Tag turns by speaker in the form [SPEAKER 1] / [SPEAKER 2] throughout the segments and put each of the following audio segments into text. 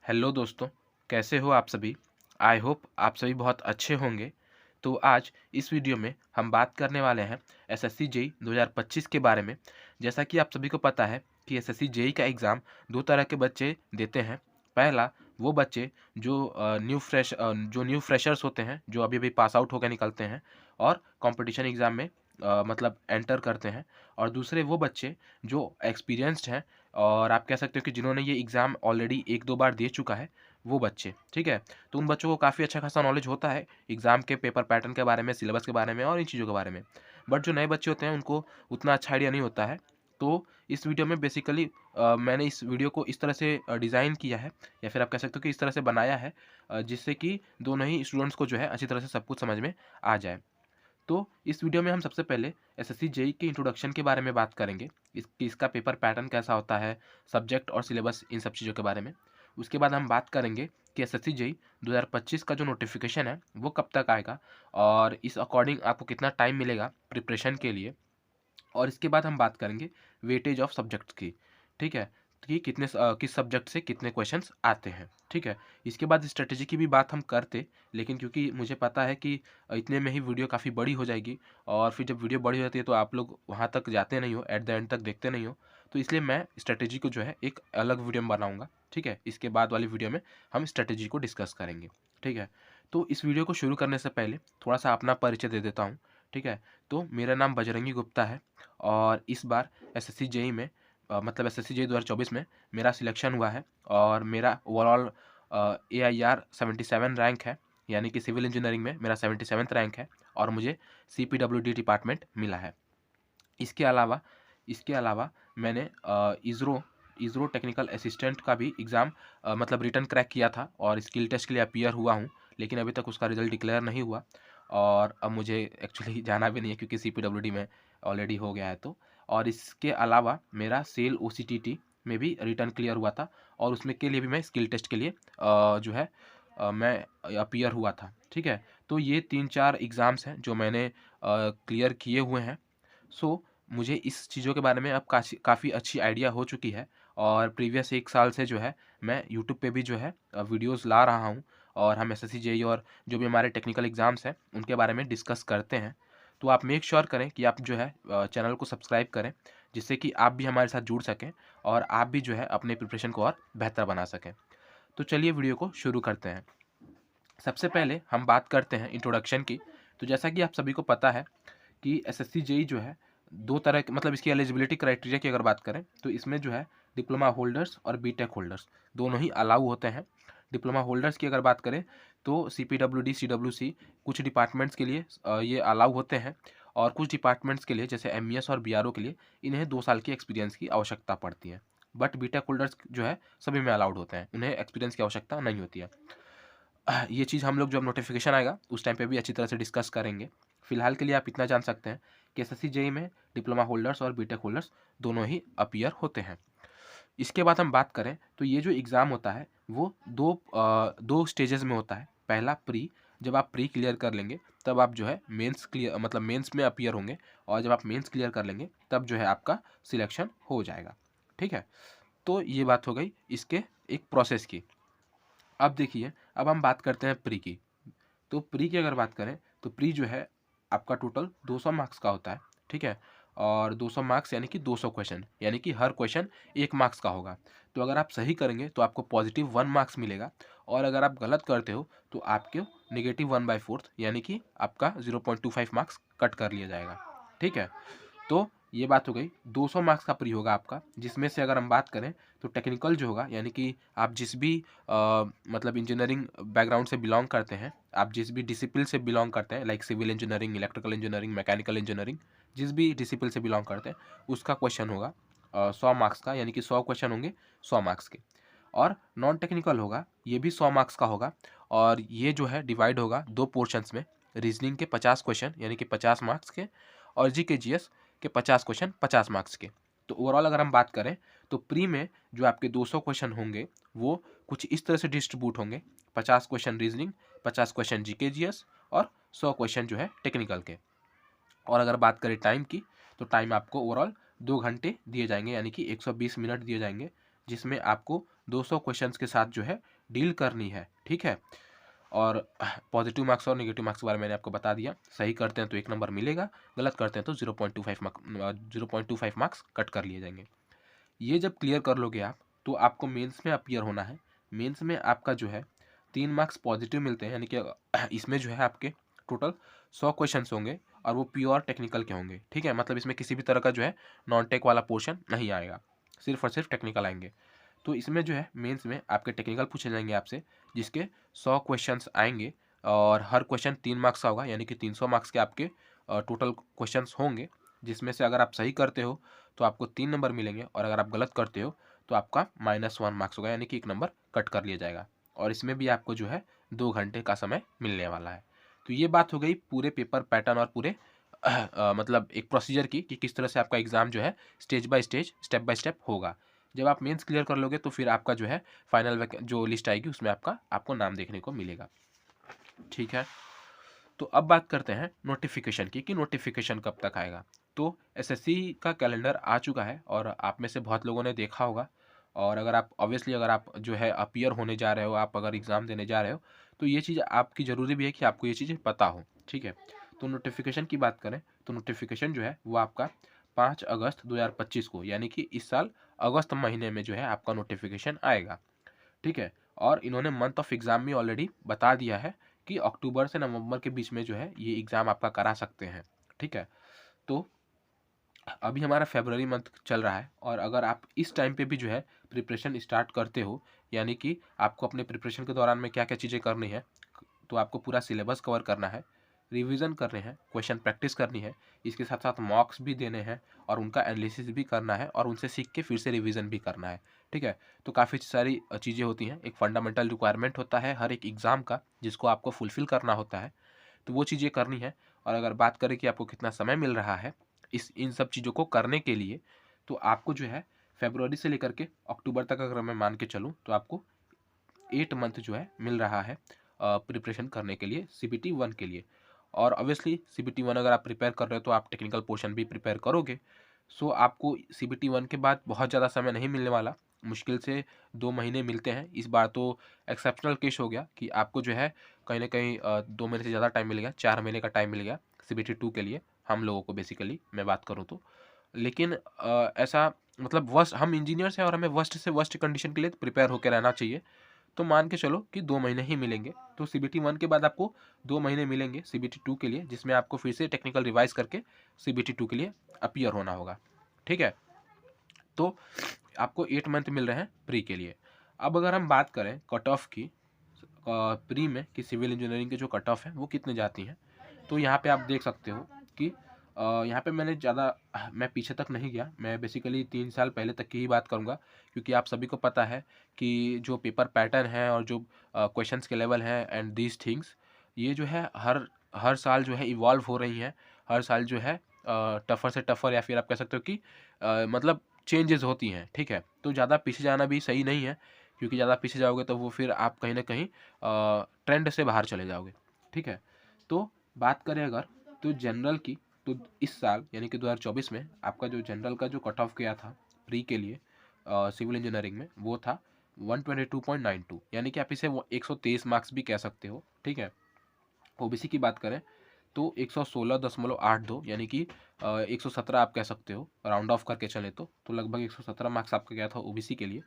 [SPEAKER 1] Hello दोस्तों, कैसे हो आप सभी? आई होप आप सभी बहुत अच्छे होंगे। तो आज इस वीडियो में हम बात करने वाले हैं एसएससी जेईई 2025 के बारे में। जैसा कि आप सभी को पता है कि एसएससी जेईई का एग्ज़ाम दो तरह के बच्चे देते हैं। पहला वो बच्चे जो न्यू फ्रेशर्स होते हैं, जो अभी-अभी पास आउट होकर निकलते हैं और कॉम्पिटिशन एग्ज़ाम में मतलब एंटर करते हैं। और दूसरे वो बच्चे जो एक्सपीरियंस्ड हैं और आप कह सकते हो कि जिन्होंने ये एग्ज़ाम ऑलरेडी 1-2 बार दे चुका है, वो बच्चे, ठीक है? तो उन बच्चों को काफ़ी अच्छा खासा नॉलेज होता है एग्ज़ाम के पेपर पैटर्न के बारे में, सिलेबस के बारे में और इन चीज़ों के बारे में। बट जो नए बच्चे होते हैं, उनको उतना अच्छा आइडिया नहीं होता है। तो इस वीडियो में बेसिकली मैंने इस वीडियो को इस तरह से डिज़ाइन किया है या फिर आप कह सकते हो कि इस तरह से बनाया है जिससे कि दोनों ही स्टूडेंट्स को जो है अच्छी तरह से सब कुछ समझ में आ जाए। तो इस वीडियो में हम सबसे पहले एसएससी जेईई के इंट्रोडक्शन के बारे में बात करेंगे, इसका पेपर पैटर्न कैसा होता है, सब्जेक्ट और सिलेबस, इन सब चीज़ों के बारे में। उसके बाद हम बात करेंगे कि एसएससी जेईई 2025 का जो नोटिफिकेशन है वो कब तक आएगा और इस अकॉर्डिंग आपको कितना टाइम मिलेगा प्रिपरेशन के लिए। और इसके बाद हम बात करेंगे वेटेज ऑफ सब्जेक्ट्स की, ठीक है? कि किस सब्जेक्ट से कितने क्वेश्चंस आते हैं, ठीक है? इसके बाद स्ट्रेटजी की भी बात हम करते, लेकिन क्योंकि मुझे पता है कि इतने में ही वीडियो काफ़ी बड़ी हो जाएगी और फिर जब वीडियो बड़ी हो जाती है तो आप लोग वहाँ तक जाते नहीं हो, एट द एंड तक देखते नहीं हो। तो इसलिए मैं स्ट्रेटजी को जो है एक अलग वीडियो में बनाऊँगा, ठीक है? इसके बाद वाली वीडियो में हम स्ट्रेटजी को डिस्कस करेंगे, ठीक है? तो इस वीडियो को शुरू करने से पहले थोड़ा-सा अपना परिचय दे देता हूँ, ठीक है? तो मेरा नाम बजरंगी गुप्ता है और इस बार एसएससी जेईई में मतलब एसएससी जेईई 2024 में मेरा सिलेक्शन हुआ है और मेरा ओवरऑल एआईआर 77 रैंक है, यानी कि सिविल इंजीनियरिंग में मेरा 77th रैंक है और मुझे सीपीडब्ल्यूडी डिपार्टमेंट मिला है। इसके अलावा इसके अलावा मैंने इसरो इसरो टेक्निकल असिस्टेंट का भी एग्ज़ाम मतलब रिटन क्रैक किया था और स्किल टेस्ट के लिए अपीयर हुआ हूँ, लेकिन अभी तक उसका रिज़ल्ट डिक्लेयर नहीं हुआ और अब मुझे एक्चुअली जाना भी नहीं है क्योंकि सीपीडब्ल्यूडी में ऑलरेडी हो गया है तो। और इसके अलावा मेरा सेल ओसीटीटी में भी रिटन क्लियर हुआ था और उसमें के लिए भी मैं स्किल टेस्ट के लिए जो है मैं अपीयर हुआ था, ठीक है? तो ये 3-4 एग्ज़ाम्स हैं जो मैंने क्लियर किए हुए हैं। सो मुझे इस चीज़ों के बारे में अब काफ़ी अच्छी आइडिया हो चुकी है और प्रीवियस 1 साल से जो है मैं यूट्यूब पे भी जो है वीडियोज़ ला रहा हूँ और हम एसएससी जेईई और जो भी हमारे टेक्निकल एग्ज़ाम्स हैं, उनके बारे में डिस्कस करते हैं। तो आप मेक श्योर करें कि आप जो है चैनल को सब्सक्राइब करें, जिससे कि आप भी हमारे साथ जुड़ सकें और आप भी जो है अपने प्रिपरेशन को और बेहतर बना सकें। तो चलिए वीडियो को शुरू करते हैं। सबसे पहले हम बात करते हैं इंट्रोडक्शन की। तो जैसा कि आप सभी को पता है कि एसएससी जेईई जो है 2 तरह के मतलब इसकी एलिजिबिलिटी क्राइटेरिया की अगर बात करें तो इसमें जो है डिप्लोमा होल्डर्स और बीटेक होल्डर्स दोनों ही अलाउ होते हैं। डिप्लोमा होल्डर्स की अगर बात करें तो सीपीडब्ल्यूडी, सीडब्ल्यूसी कुछ डिपार्टमेंट्स के लिए ये अलाउ होते हैं और कुछ डिपार्टमेंट्स के लिए जैसे एमईएस और बीआरओ के लिए इन्हें 2 साल की एक्सपीरियंस की आवश्यकता पड़ती है। बट बीटेक होल्डर्स जो है सभी में अलाउड होते हैं, उन्हें एक्सपीरियंस की आवश्यकता नहीं होती है। ये चीज़ हम लोग जब नोटिफिकेशन आएगा उस टाइम पे भी अच्छी तरह से डिस्कस करेंगे। फिलहाल के लिए आप इतना जान सकते हैं कि एसएससी जेईई में डिप्लोमा होल्डर्स और बीटेक होल्डर्स दोनों ही अपीयर होते हैं। इसके बाद हम बात करें तो ये जो एग्ज़ाम होता है वो दो स्टेजेस में होता है। पहला प्री, जब आप प्री क्लियर कर लेंगे तब आप जो है मेंस क्लियर मतलब मेंस में अपीयर होंगे और जब आप मेंस क्लियर कर लेंगे तब जो है आपका सिलेक्शन हो जाएगा, ठीक है? तो ये बात हो गई इसके एक प्रोसेस की। अब देखिए, अब हम बात करते हैं प्री की। तो प्री की अगर बात करें तो प्री जो है आपका टोटल 200 मार्क्स का होता है, ठीक है? और 200 मार्क्स यानी कि 200 क्वेश्चन, यानी कि हर क्वेश्चन 1 मार्क्स का होगा। तो अगर आप सही करेंगे तो आपको पॉजिटिव 1 मार्क्स मिलेगा और अगर आप गलत करते हो तो आपको नेगेटिव 1/4 यानी कि आपका 0.25 मार्क्स कट कर लिया जाएगा, ठीक है? तो ये बात हो गई। 200 मार्क्स का प्री होगा आपका, जिसमें से अगर हम बात करें तो टेक्निकल जो होगा यानी कि आप जिस भी मतलब इंजीनियरिंग बैकग्राउंड से बिलोंग करते हैं, आप जिस भी डिसिप्लिन से बिलोंग करते हैं like civil engineering, electrical engineering, mechanical engineering, जिस भी डिसिप्लिन से बिलोंग करते हैं उसका क्वेश्चन होगा 100 मार्क्स का, यानी कि 100 क्वेश्चन होंगे 100 मार्क्स के। और नॉन टेक्निकल होगा, ये भी 100 मार्क्स का होगा और ये जो है डिवाइड होगा 2 पोर्शंस में। रीजनिंग के 50 क्वेश्चन यानी कि 50 मार्क्स के और जीके जीएस के 50 क्वेश्चन 50 मार्क्स के। तो ओवरऑल अगर हम बात करें तो प्री में जो आपके 200 क्वेश्चन होंगे वो कुछ इस तरह से डिस्ट्रीब्यूट होंगे, 50 question reasoning, 50 question GK GS और 100 क्वेश्चन जो है टेक्निकल के। और अगर बात करें टाइम की तो टाइम आपको ओवरऑल 2 घंटे दिए जाएंगे, यानी कि 120 मिनट दिए जाएंगे, जिसमें आपको 200 क्वेश्चंस के साथ जो है डील करनी है, ठीक है। और पॉजिटिव मार्क्स और नेगेटिव मार्क्स के बारे में मैंने आपको बता दिया। सही करते हैं तो 1 नंबर मिलेगा, गलत करते हैं तो 0.25 मार्क्स कट कर लिए जाएंगे। ये जब क्लियर कर लोगे आप, तो आपको मेंस में अपीयर होना है। मेंस में आपका जो है 3 मार्क्स पॉजिटिव मिलते हैं, यानी कि इसमें जो है आपके टोटल 100 क्वेश्चंस होंगे और वो प्योर टेक्निकल के होंगे, ठीक है। मतलब इसमें किसी भी तरह का जो है नॉन टेक वाला पोर्शन नहीं आएगा, सिर्फ और सिर्फ टेक्निकल आएंगे। तो इसमें जो है मेंस में आपके टेक्निकल पूछे जाएंगे आपसे, जिसके 100 क्वेश्चंस आएंगे और हर क्वेश्चन 3 मार्क्स का होगा, यानी कि 300 मार्क्स के आपके टोटल क्वेश्चंस होंगे, जिसमें से अगर आप सही करते हो तो आपको 3 नंबर मिलेंगे और अगर आप गलत करते हो तो आपका -1 मार्क्स होगा, यानी कि 1 नंबर कट कर लिया जाएगा। और इसमें भी आपको जो है 2 घंटे का समय मिलने वाला है। तो ये बात हो गई पूरे पेपर पैटर्न और पूरे मतलब एक प्रोसीजर की, कि किस तरह से आपका एग्ज़ाम जो है stage by stage, step by step होगा। जब आप मेंस क्लियर कर लोगे तो फिर आपका जो है फाइनल जो लिस्ट आएगी उसमें आपको नाम देखने को मिलेगा, ठीक है। तो अब बात करते हैं नोटिफिकेशन की, कि नोटिफिकेशन कब तक आएगा। तो एसएससी का कैलेंडर आ चुका है और आप में से बहुत लोगों ने देखा होगा। और अगर आप ऑब्वियसली अगर आप जो है अपीयर होने जा रहे हो, आप अगर एग्ज़ाम देने जा रहे हो, तो ये चीज़ आपकी ज़रूरी भी है कि आपको ये चीज़ें पता हो, ठीक है। तो नोटिफिकेशन की बात करें तो नोटिफिकेशन जो है वो आपका 5 अगस्त 2025 को, यानी कि इस साल अगस्त महीने में जो है आपका नोटिफिकेशन आएगा, ठीक है। और इन्होंने मंथ ऑफ एग्ज़ाम भी ऑलरेडी बता दिया है कि अक्टूबर से नवंबर के बीच में जो है ये एग्ज़ाम आपका करा सकते हैं, ठीक है। तो अभी हमारा फरवरी मंथ चल रहा है और अगर आप इस टाइम पे भी जो है प्रिपरेशन स्टार्ट करते हो, यानी कि आपको अपने प्रिपरेशन के दौरान में क्या क्या चीज़ें करनी है, तो आपको पूरा सिलेबस कवर करना है, रिवीजन करने हैं, क्वेश्चन प्रैक्टिस करनी है, इसके साथ साथ मॉक्स भी देने हैं और उनका एनालिसिस भी करना है और उनसे सीख के फिर से रिवीजन भी करना है, ठीक है। तो काफ़ी सारी चीज़ें होती हैं, एक फंडामेंटल रिक्वायरमेंट होता है हर एक एग्ज़ाम का, जिसको आपको फुलफ़िल करना होता है, तो वो चीज़ें करनी है। और अगर बात करें कि आपको कितना समय मिल रहा है इन सब चीज़ों को करने के लिए, तो आपको जो है फरवरी से लेकर के अक्टूबर तक अगर मैं मान के चलूँ तो आपको 8 मंथ जो है मिल रहा है प्रिपरेशन करने के लिए सीबीटी 1 के लिए। और ऑब्वियसली सीबीटी 1 अगर आप प्रिपेयर कर रहे हो तो आप टेक्निकल पोर्शन भी प्रिपेयर करोगे। सो आपको सीबीटी 1 के बाद बहुत ज़्यादा समय नहीं मिलने वाला, मुश्किल से 2 महीने मिलते हैं। इस बार तो एक्सेप्शनल केस हो गया कि आपको जो है कहीं न कहीं 2 महीने से ज़्यादा टाइम मिल गया, 4 महीने का टाइम मिल गया सीबीटी 2 के लिए, हम लोगों को बेसिकली मैं बात करूँ तो। लेकिन ऐसा मतलब वर्स्ट, हम इंजीनियर्स हैं और हमें वर्स्ट से वर्स्ट कंडीशन के लिए प्रिपेयर होकर रहना चाहिए। तो मान के चलो कि 2 महीने ही मिलेंगे, तो सीबीटी 1 के बाद आपको 2 महीने मिलेंगे सीबीटी 2 के लिए, जिसमें आपको फिर से टेक्निकल रिवाइज़ करके सीबीटी 2 के लिए अपीयर होना होगा, ठीक है। तो आपको 8 मंथ मिल रहे हैं प्री के लिए। अब अगर हम बात करें कट ऑफ की, प्री में कि सिविल इंजीनियरिंग की जो कट ऑफ है वो कितने जाती हैं, तो यहाँ पे आप देख सकते हो कि यहाँ पे मैंने ज़्यादा मैं पीछे तक नहीं गया, मैं बेसिकली 3 साल पहले तक की ही बात करूँगा, क्योंकि आप सभी को पता है कि जो पेपर पैटर्न है और जो क्वेश्चंस के लेवल हैं एंड दीज थिंग्स, ये जो है हर हर साल जो है इवॉल्व हो रही हैं। हर साल जो है टफ़र से टफ़र, या फिर आप कह सकते हो कि मतलब चेंजेस होती हैं, ठीक है। तो ज़्यादा पीछे जाना भी सही नहीं है, क्योंकि ज़्यादा पीछे जाओगे तो वो फिर आप कहीं न कहीं ट्रेंड से बाहर चले जाओगे, ठीक है। तो बात करें अगर तो जनरल की, तो इस साल यानी कि 2024 में आपका जो जनरल का जो कट ऑफ गया था प्री के लिए सिविल इंजीनियरिंग में, वो था 122.92, यानी कि आप इसे 123 मार्क्स भी कह सकते हो, ठीक है। ओबीसी की बात करें तो 116.82, यानी कि 117 आप कह सकते हो, राउंड ऑफ करके चले तो लगभग 117 मार्क्स आपका गया था ओबीसी के लिए।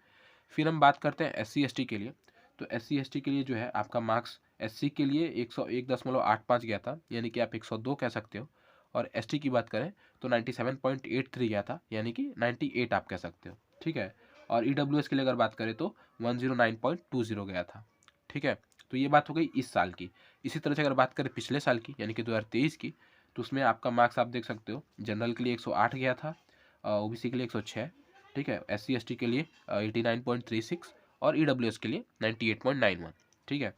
[SPEAKER 1] फिर हम बात करते हैं एससी एसटी के लिए, तो एससी एसटी के लिए जो है आपका मार्क्स एससी के लिए 101.85 गया था, यानी कि आप 102 कह सकते हो। और एसटी की बात करें तो 97.83 गया था, यानी कि 98 आप कह सकते हो, ठीक है। और ईडब्ल्यूएस के लिए अगर बात करें तो 109.20 गया था, ठीक है। तो ये बात हो गई इस साल की। इसी तरह से अगर बात करें पिछले साल की, यानी कि 2023 की, तो उसमें आपका मार्क्स आप देख सकते हो, जनरल के लिए 108 गया था, ओबीसी के लिए 106, ठीक है, एससी एसटी के लिए 89.36 और ईडब्ल्यूएस के लिए 98.91, ठीक है।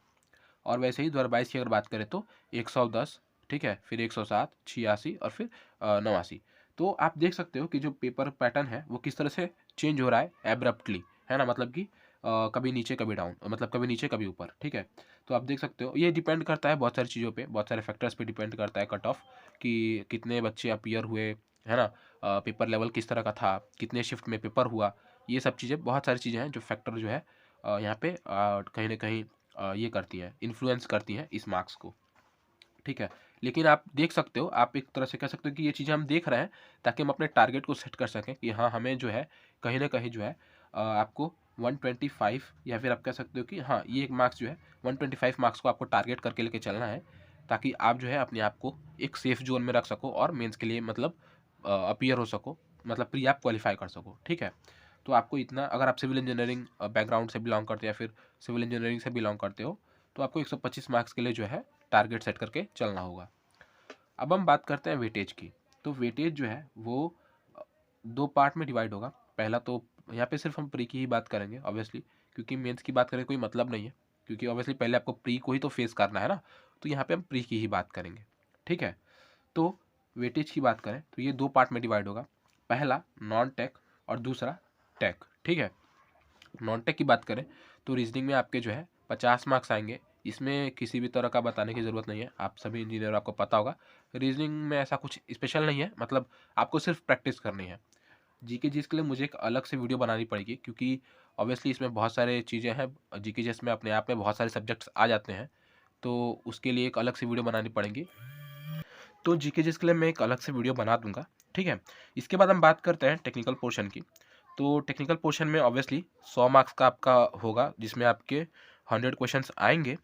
[SPEAKER 1] और वैसे ही 2022 की अगर बात करें तो 110, ठीक है, फिर 107, 86 और फिर 89। तो आप देख सकते हो कि जो पेपर पैटर्न है वो किस तरह से चेंज हो रहा है एब्रप्टली, है ना, मतलब कि कभी नीचे कभी डाउन, मतलब कभी नीचे कभी ऊपर, ठीक है। तो आप देख सकते हो ये डिपेंड करता है बहुत सारी चीज़ों पे, बहुत सारे फैक्टर्स पे डिपेंड करता है कट ऑफ, कि कितने बच्चे अपीयर हुए, है ना, पेपर लेवल किस तरह का था, कितने शिफ्ट में पेपर हुआ, ये सब चीज़ें, बहुत सारी चीज़ें हैं जो फैक्टर जो है यहाँ पे कहीं ना कहीं ये करती है, इन्फ्लुएंस करती हैं इस मार्क्स को, ठीक है। लेकिन आप देख सकते हो, आप एक तरह से कह सकते हो कि ये चीज़ें हम देख रहे हैं ताकि हम अपने टारगेट को सेट कर सकें कि हाँ, हमें जो है कहीं ना कहीं जो है आपको 125 या फिर आप कह सकते हो कि हाँ, ये एक मार्क्स जो है 125 मार्क्स को आपको टारगेट करके लेके चलना है, ताकि आप जो है अपने आप को एक सेफ जोन में रख सको और मेंस के लिए मतलब अपीयर हो सको, मतलब प्री आप क्वालिफाई कर सको, ठीक है। तो आपको इतना, अगर आप सिविल इंजीनियरिंग बैकग्राउंड से बिलोंग करते हो या फिर सिविल इंजीनियरिंग से बिलोंग करते हो, तो आपको 125 मार्क्स के लिए जो है टारगेट सेट करके चलना होगा। अब हम बात करते हैं वेटेज की। तो वेटेज जो है वो दो पार्ट में डिवाइड होगा। पहला तो यहाँ पे सिर्फ हम प्री की ही बात करेंगे ऑब्वियसली, क्योंकि मेंस की बात करें कोई मतलब नहीं है, क्योंकि ऑब्वियसली पहले आपको प्री को ही तो फेस करना है ना, तो यहाँ पे हम प्री की ही बात करेंगे, ठीक है। तो वेटेज की बात करें तो ये दो पार्ट में डिवाइड होगा, पहला नॉन टेक और दूसरा टेक, ठीक है। नॉन टेक की बात करें तो रीजनिंग में आपके जो है 50 मार्क्स आएंगे। इसमें किसी भी तरह का बताने की ज़रूरत नहीं है, आप सभी इंजीनियर, आपको पता होगा रीजनिंग में ऐसा कुछ स्पेशल नहीं है, मतलब आपको सिर्फ प्रैक्टिस करनी है। जीके जीएस के लिए मुझे एक अलग से वीडियो बनानी पड़ेगी, क्योंकि ऑब्वियसली इसमें बहुत सारे चीज़ें हैं, जीके जीएस में अपने आप में बहुत सारे सब्जेक्ट्स आ जाते हैं, तो उसके लिए एक अलग से वीडियो बनानी पड़ेगी। तो जीके जीएस के लिए मैं एक अलग से वीडियो बना दूंगा, ठीक है। इसके बाद हम बात करते हैं टेक्निकल पोर्शन की। तो टेक्निकल पोर्शन में ऑब्वियसली 100 मार्क्स का आपका होगा, जिसमें आपके 100 क्वेश्चंस आएंगे।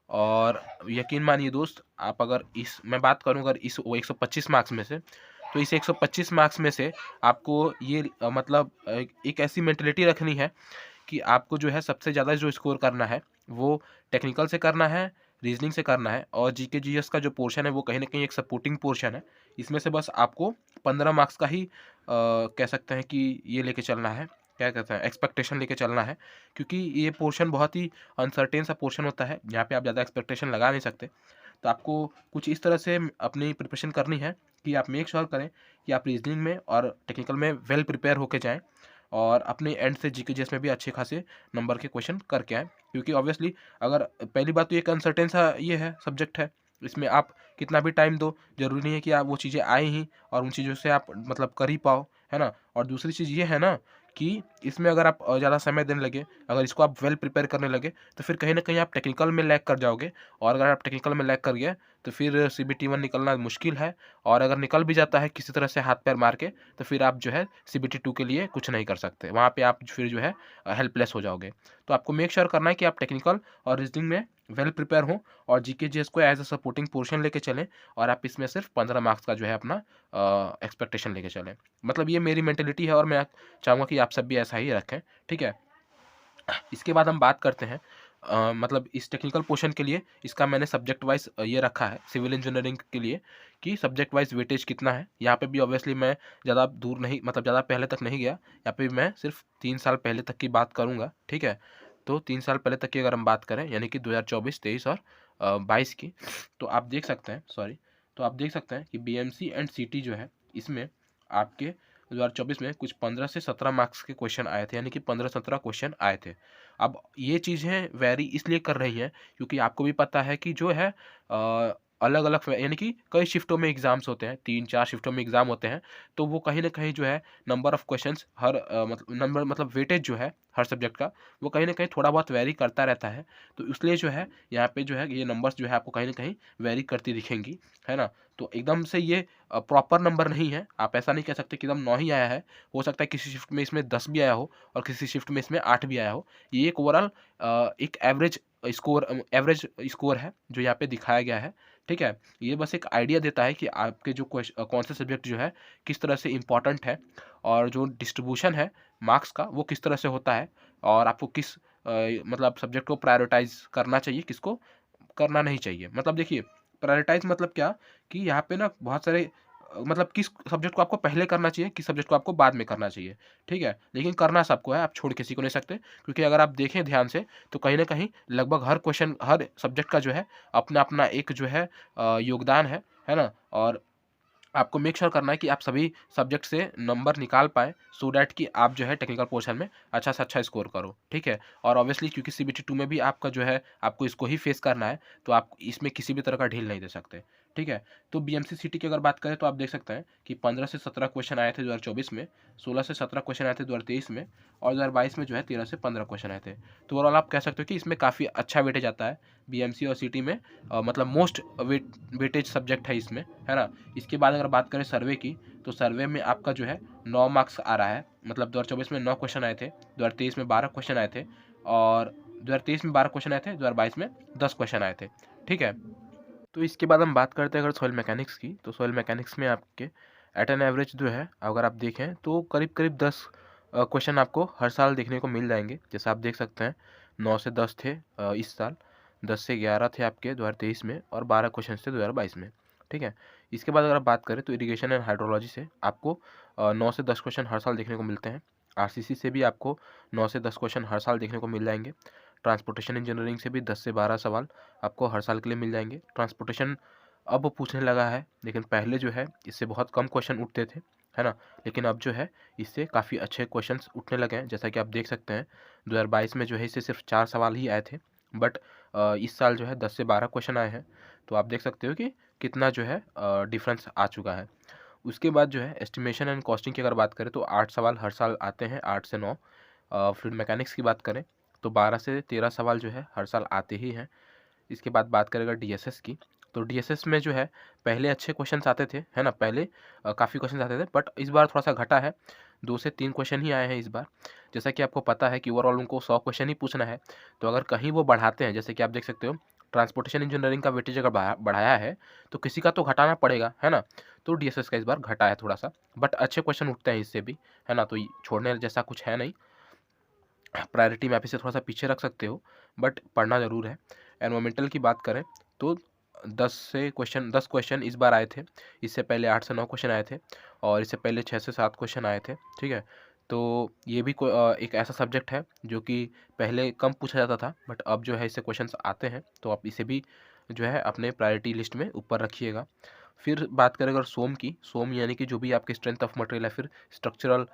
[SPEAKER 1] और यकीन मानिए दोस्त, आप अगर इस मैं बात करूं अगर इस वो 125 मार्क्स में से, तो इस 125 मार्क्स में से आपको ये मतलब एक ऐसी मेंटेलिटी रखनी है कि आपको जो है सबसे ज़्यादा जो स्कोर करना है वो टेक्निकल से करना है, रीजनिंग से करना है, और जीके जीएस का जो पोर्शन है वो कहीं ना कहीं एक सपोर्टिंग पोर्शन है। इसमें से बस आपको 15 मार्क्स का ही कह सकते हैं कि ये लेके चलना है, क्या कहते हैं, एक्सपेक्टेशन लेके चलना है, क्योंकि ये पोर्शन बहुत ही अनसर्टेन सा पोर्शन होता है, यहाँ पे आप ज़्यादा एक्सपेक्टेशन लगा नहीं सकते। तो आपको कुछ इस तरह से अपनी प्रिपरेशन करनी है कि आप मेक श्योर करें कि आप रीजनिंग में और टेक्निकल में वेल प्रिपेयर होके जाएँ, और अपने एंड से जीके जीएस में भी अच्छे खासे नंबर के क्वेश्चन करके आएँ। क्योंकि ऑब्वियसली अगर पहली बात तो एक अनसर्टेन सा ये है, सब्जेक्ट है, इसमें आप कितना भी टाइम दो, ज़रूरी नहीं है कि आप वो चीज़ें आए ही और उन चीज़ों से आप मतलब कर ही पाओ, है ना। और दूसरी चीज़ ये है ना कि इसमें अगर आप ज़्यादा समय देने लगे, अगर इसको आप वेल प्रिपेयर करने लगे, तो फिर कहीं ना कहीं आप टेक्निकल में लैग कर जाओगे, और अगर आप टेक्निकल में लैग कर गए तो फिर सीबीटी 1 निकलना मुश्किल है, और अगर निकल भी जाता है किसी तरह से हाथ पैर मार के, तो फिर आप जो है सीबीटी 2 के लिए कुछ नहीं कर सकते, वहाँ पे आप फिर जो है हेल्पलेस हो जाओगे। तो आपको मेक श्योर करना है कि आप टेक्निकल और रीजनिंग में वेल प्रिपेयर हो, और जीके जीएस को एज अ सपोर्टिंग पोर्शन लेके चलें, और आप इसमें सिर्फ 15 मार्क्स का जो है अपना एक्सपेक्टेशन लेके चलें। मतलब ये मेरी मेंटेलिटी है, और मैं चाहूँगा कि आप सब भी ऐसा ही रखें, ठीक है। इसके बाद हम बात करते हैं मतलब इस टेक्निकल पोर्शन के लिए इसका मैंने सब्जेक्ट वाइज ये रखा है सिविल इंजीनियरिंग के लिए कि सब्जेक्ट वाइज वेटेज कितना है। यहाँ पे भी ऑब्वियसली मैं ज़्यादा दूर नहीं, मतलब ज़्यादा पहले तक नहीं गया, यहाँ पे भी मैं सिर्फ 3 साल पहले तक की बात करूँगा, ठीक है। तो 3 साल पहले तक की अगर हम बात करें, यानी कि 2024, 23 और 22 की, तो आप देख सकते हैं, सॉरी, तो आप देख सकते हैं कि बीएमसी एंड सीटी जो है, इसमें आपके 2024 में कुछ 15 से 17 मार्क्स के क्वेश्चन आए थे, यानी कि 15-17 क्वेश्चन आए थे। अब ये चीज़ें वेरी इसलिए कर रही हैं क्योंकि आपको भी पता है कि जो है अलग अलग यानी कि कई शिफ्टों में एग्जाम्स होते हैं, 3-4 शिफ्टों में एग्जाम होते हैं, तो वो कहीं ना कहीं जो है नंबर ऑफ क्वेश्चंस हर मतलब नंबर मतलब वेटेज जो है हर सब्जेक्ट का, वो कहीं ना कहीं थोड़ा बहुत वेरी करता रहता है। तो इसलिए जो है यहाँ पे जो है ये नंबर्स जो है आपको कहीं ना कहीं वेरी करती दिखेंगी, है ना। तो एकदम से ये प्रॉपर नंबर नहीं है, आप ऐसा नहीं कह सकते कि एकदम 9 ही आया है, हो सकता है किसी शिफ्ट में इसमें 10 भी आया हो और किसी शिफ्ट में इसमें 8 भी आया हो। ये एक ओवरऑल एक एवरेज स्कोर है जो यहाँ पे दिखाया गया है, ठीक है। ये बस एक आइडिया देता है कि आपके जो कौन से सब्जेक्ट जो है किस तरह से इम्पोर्टेंट है, और जो डिस्ट्रीब्यूशन है मार्क्स का वो किस तरह से होता है, और आपको किस मतलब सब्जेक्ट को प्रायोरिटाइज करना चाहिए, किसको करना नहीं चाहिए। मतलब देखिए, प्रायोरिटाइज मतलब क्या कि यहाँ पे ना बहुत सारे मतलब किस सब्जेक्ट को आपको पहले करना चाहिए, किस सब्जेक्ट को आपको बाद में करना चाहिए, ठीक है। लेकिन करना सबको है, आप छोड़ किसी को नहीं सकते, क्योंकि अगर आप देखें ध्यान से तो कहीं ना कहीं लगभग हर क्वेश्चन, हर सब्जेक्ट का जो है अपना अपना एक जो है योगदान है ना। और आपको मेक श्योर करना है कि आप सभी सब्जेक्ट से नंबर निकाल पाएँ, सो दैट कि आप जो है टेक्निकल पोर्शन में अच्छा से अच्छा स्कोर करो, ठीक है। और ऑब्वियसली क्योंकि सीबीटी 2 में भी आपका जो है आपको इसको ही फेस करना है, तो आप इसमें किसी भी तरह का ढील नहीं दे सकते, ठीक है। तो बीएमसी सिटी की अगर बात करें तो आप देख सकते हैं कि 15 से 17 क्वेश्चन आए थे 2024 में, 16 से 17 क्वेश्चन आए थे 2023 में, और 2022 में जो है 13 से 15 क्वेश्चन आए थे। तो ओवरऑल आप कह सकते हो कि इसमें काफ़ी अच्छा वेटेज आता है बीएमसी और सिटी में, मतलब मोस्ट वेटेज सब्जेक्ट है इसमें, है ना। इसके बाद अगर बात करें सर्वे की, तो सर्वे में आपका जो है 9 मार्क्स आ रहा है, मतलब 2024 में 9 क्वेश्चन आए थे, 2023 में 12 क्वेश्चन आए थे, और 2023 में 12 क्वेश्चन आए थे, 2022 में 10 क्वेश्चन आए थे। ठीक है। तो इसके बाद हम बात करते हैं अगर सॉइल मैकेनिक्स की, तो सॉइल मैकेनिक्स में आपके एट एन एवरेज जो है अगर आप देखें तो करीब करीब 10 क्वेश्चन आपको हर साल देखने को मिल जाएंगे। जैसे आप देख सकते हैं 9 से 10 थे इस साल, 10 से 11 थे आपके 2023 में, और 12 क्वेश्चन थे 2022 में। ठीक है। इसके बाद अगर आप बात करें तो इरिगेशन एंड हाइड्रोलॉजी से आपको 9 से 10 क्वेश्चन हर साल देखने को मिलते हैं। आरसीसी से भी आपको 9 से 10 क्वेश्चन हर साल देखने को मिल जाएंगे। ट्रांसपोर्टेशन इंजीनियरिंग से भी 10 से 12 सवाल आपको हर साल के लिए मिल जाएंगे। ट्रांसपोर्टेशन अब पूछने लगा है, लेकिन पहले जो है इससे बहुत कम क्वेश्चन उठते थे, है ना। लेकिन अब जो है इससे काफ़ी अच्छे क्वेश्चंस उठने लगे हैं। जैसा कि आप देख सकते हैं 2022 में जो है इससे सिर्फ 4 सवाल ही आए थे, बट इस साल जो है 10 से 12 क्वेश्चन आए हैं। तो आप देख सकते हो कि कितना जो है डिफरेंस आ चुका है। उसके बाद जो है एस्टिमेशन एंड कॉस्टिंग की अगर बात करें तो 8 सवाल हर साल आते हैं, 8 से 9। फ्लूइड मैकेनिक्स की बात करें तो 12 से 13 सवाल जो है हर साल आते ही हैं। इसके बाद बात करें अगर डीएसएस की, तो डीएसएस में जो है पहले अच्छे क्वेश्चंस आते थे, है ना, पहले काफ़ी क्वेश्चंस आते थे, बट इस बार थोड़ा सा घटा है, 2 से 3 क्वेश्चन ही आए हैं इस बार। जैसा कि आपको पता है कि ओवरऑल उनको 100 क्वेश्चन ही पूछना है, तो अगर कहीं वो बढ़ाते हैं, जैसे कि आप देख सकते हो ट्रांसपोर्टेशन इंजीनियरिंग का वेटेज अगर बढ़ाया है तो किसी का तो घटाना पड़ेगा, है ना। तो डीएसएस का इस बार घटा है थोड़ा सा, बट अच्छे क्वेश्चन उठते हैं इससे भी, है ना, तो छोड़ने जैसा कुछ है नहीं। प्रायोरिटी में आप इसे थोड़ा सा पीछे रख सकते हो, बट पढ़ना ज़रूर है। एनवायरमेंटल की बात करें तो 10 क्वेश्चन इस बार आए थे, इससे पहले 8 से 9 क्वेश्चन आए थे, और इससे पहले 6 से 7 क्वेश्चन आए थे। ठीक है। तो ये भी एक ऐसा सब्जेक्ट है जो कि पहले कम पूछा जाता था, बट अब जो है इससे क्वेश्चंस आते हैं, तो आप इसे भी जो है अपने प्रायोरिटी लिस्ट में ऊपर रखिएगा। फिर बात करें अगर सोम की, सोम यानी कि जो भी आपके स्ट्रेंथ ऑफ मटेरियल या फिर स्ट्रक्चरल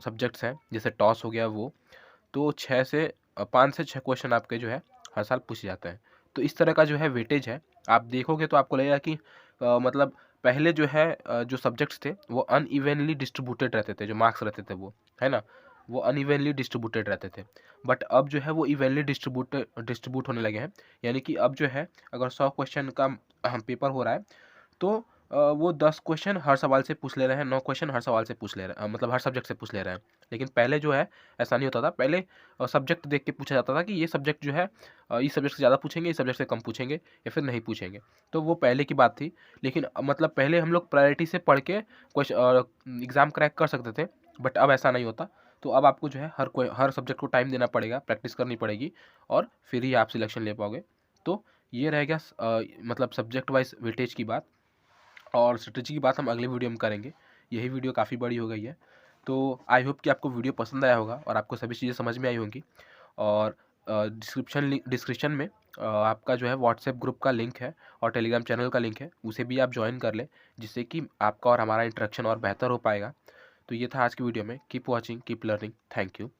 [SPEAKER 1] सब्जेक्ट्स हैं, जैसे टॉस हो गया वो, तो 5 से 6 क्वेश्चन आपके जो है हर साल पूछे जाते हैं। तो इस तरह का जो है वेटेज है, आप देखोगे तो आपको लगेगा कि मतलब पहले जो है जो सब्जेक्ट्स थे वो अनइवनली डिस्ट्रीब्यूटेड रहते थे, जो मार्क्स रहते थे वो, है ना, वो अनइवनली डिस्ट्रीब्यूटेड रहते थे। बट अब जो है वो इवनली डिस्ट्रीब्यूट होने लगे हैं। यानी कि अब जो है अगर 100 क्वेश्चन का पेपर हो रहा है तो वो 10 क्वेश्चन हर सवाल से पूछ ले रहे हैं, 9 क्वेश्चन हर सवाल से पूछ ले रहे हैं, मतलब हर सब्जेक्ट से पूछ ले रहे हैं। लेकिन पहले जो है ऐसा नहीं होता था। पहले सब्जेक्ट देख के पूछा जाता था कि ये सब्जेक्ट जो है इस सब्जेक्ट से ज़्यादा पूछेंगे, इस सब्जेक्ट से कम पूछेंगे, या फिर नहीं पूछेंगे। तो वो पहले की बात थी। लेकिन मतलब पहले हम लोग प्रायोरिटी से पढ़ के एग्ज़ाम क्रैक कर सकते थे, बट अब ऐसा नहीं होता। तो अब आपको जो है हर सब्जेक्ट को टाइम देना पड़ेगा, प्रैक्टिस करनी पड़ेगी, और फिर ही आप सिलेक्शन ले पाओगे। तो ये रह गया मतलब सब्जेक्ट वाइज वेटेज की बात। और स्ट्रेटजी की बात हम अगले वीडियो में करेंगे। यही वीडियो काफ़ी बड़ी हो गई है, तो आई होप कि आपको वीडियो पसंद आया होगा और आपको सभी चीज़ें समझ में आई होंगी। और डिस्क्रिप्शन में आपका जो है व्हाट्सएप ग्रुप का लिंक है और टेलीग्राम चैनल का लिंक है, उसे भी आप ज्वाइन कर लें, जिससे कि आपका और हमारा इंटरेक्शन और बेहतर हो पाएगा। तो ये था आज की वीडियो में। Keep watching, keep learning. Thank you.